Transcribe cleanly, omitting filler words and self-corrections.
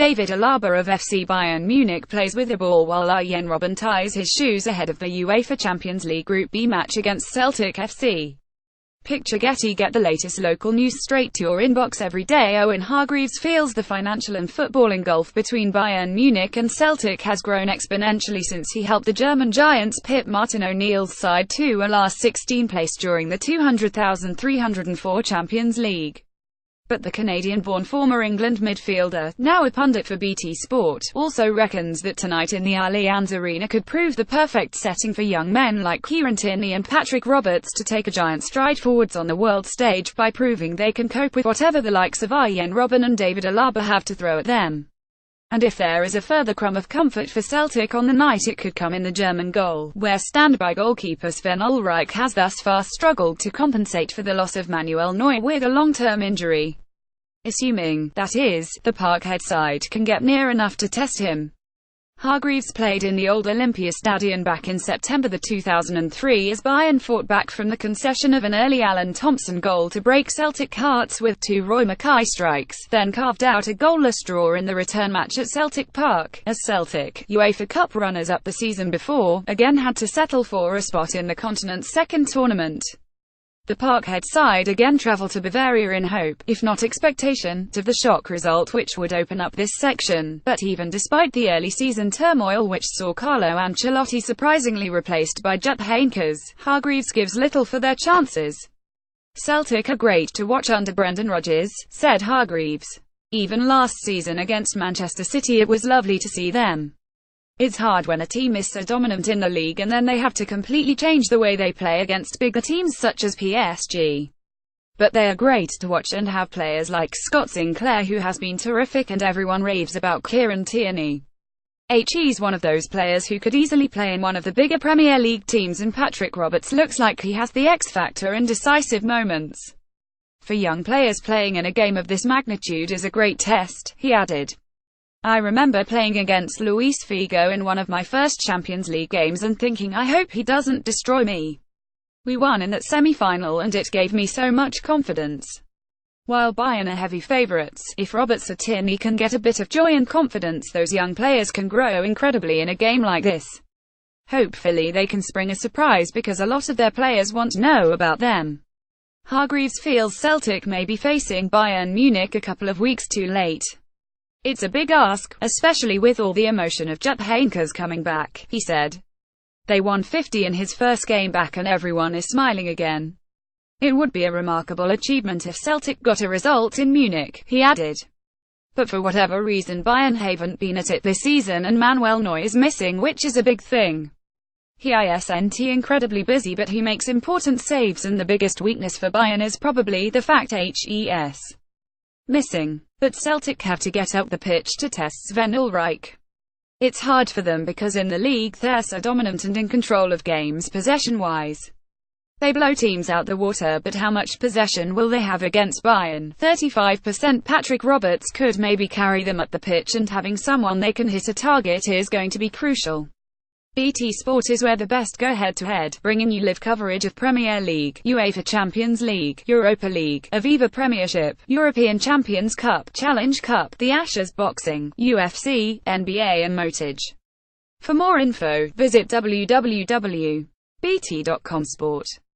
David Alaba of FC Bayern Munich plays with the ball while Arjen Robben ties his shoes ahead of the UEFA Champions League Group B match against Celtic FC. Picture Getty Get, the latest local news straight to your inbox every day. OWEN Hargreaves feels the financial and footballing gulf between Bayern Munich and Celtic has grown exponentially since he helped the German giants pip Martin O'Neill's side to a last 16 place during the 200,304 Champions League. But the Canadianborn former England midfielder, now a pundit for BT Sport, also reckons that tonight in the Allianz Arena could prove the perfect setting for young men like Kieran Tierney and Patrick Roberts to take a giant stride forwards on the world stage by proving they can cope with whatever the likes of Arjen Robben and David Alaba have to throw at them. And if there is a further crumb of comfort for Celtic on the night, it could come in the German goal, where standby goalkeeper Svein Ullreich has thus far struggled to compensate for the loss of Manuel Neuer with a long-term injury. Assuming, that is, the Parkhead side can get near enough to test him. Hargreaves played in the old Olympiastadion back in September 2003 as Bayern fought back from the concession of an early Alan Thompson goal to break Celtic hearts with 2 Roy Makaay strikes, then carved out a goalless draw in the return match at Celtic Park, as Celtic, UEFA Cup runners-up the season before, again had to settle for a spot in the continent's second tournament. The Parkhead side again travelled to Bavaria in hope, if not expectation, of the shock result which would open up this section, but even despite the early season turmoil which saw Carlo Ancelotti surprisingly replaced by Jupp Heynckes, Hargreaves gives little for their chances. Celtic are great to watch under Brendan Rodgers, said Hargreaves. Even last season against Manchester City it was lovely to see them. It's hard when a team is so dominant in the league and then they have to completely change the way they play against bigger teams such as PSG. But they are great to watch and have players like Scott Sinclair, who has been terrific, and everyone raves about Kieran Tierney. He's one of those players who could easily play in one of the bigger Premier League teams, and Patrick Roberts looks like he has the X-factor in decisive moments. For young players, playing in a game of this magnitude is a great test, he added. I remember playing against Luis Figo in one of my first Champions League games and thinking, I hope he doesn't destroy me. We won in that semi-final and it gave me so much confidence. While Bayern are heavy favourites, if Roberts or Tierney can get a bit of joy and confidence, those young players can grow incredibly in a game like this. Hopefully they can spring a surprise because a lot of their players want to know about them. Hargreaves feels Celtic may be facing Bayern Munich a couple of weeks too late. It's a big ask, especially with all the emotion of Jupp Heynckes coming back, he said. They won 50 in his first game back and everyone is smiling again. It would be a remarkable achievement if Celtic got a result in Munich, he added. But for whatever reason Bayern haven't been at it this season and Manuel Neuer is missing, which is a big thing. He isn't incredibly busy, but he makes important saves, and the biggest weakness for Bayern is probably the fact he's missing. But Celtic have to get up the pitch to test Svein Ullreich. It's hard for them because in the league they're so dominant and in control of games possession-wise. They blow teams out the water, but how much possession will they have against Bayern? 35%. Patrick Roberts could maybe carry them up the pitch, and having someone they can hit a target is going to be crucial. BT Sport is where the best go head-to-head, bringing you live coverage of Premier League, UEFA Champions League, Europa League, Aviva Premiership, European Champions Cup, Challenge Cup, the Ashes, boxing, UFC, NBA and Motage. For more info, visit www.bt.com/sport.